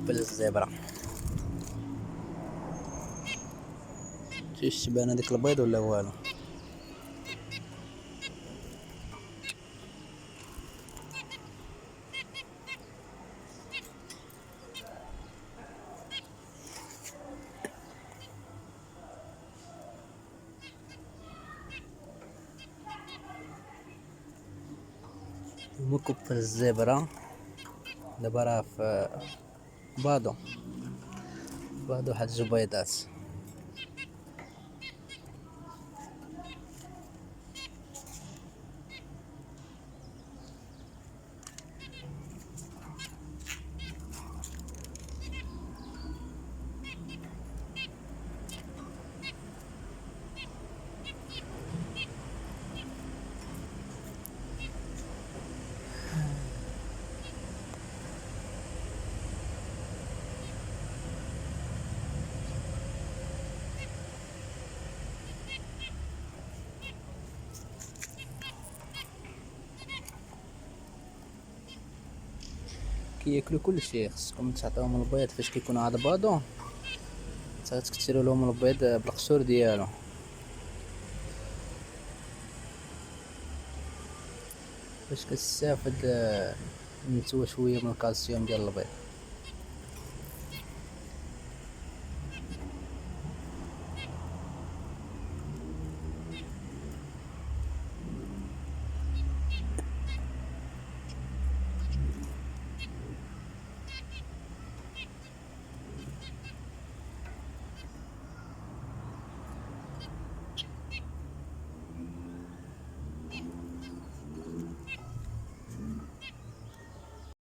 مقبل الزبرة. شتيش تبان هذيك البيض ولا والو؟ مقبل الزبرة دابا راه في بادو واحد الجبيضات. كياكلو كلشي، خصكم تعطيوهم البيض فاش كيكونوا عاد بادو، تكثروا لهم البيض بالقشور ديالو باش كتستافد نتوى شويه من الكالسيوم ديال البيض.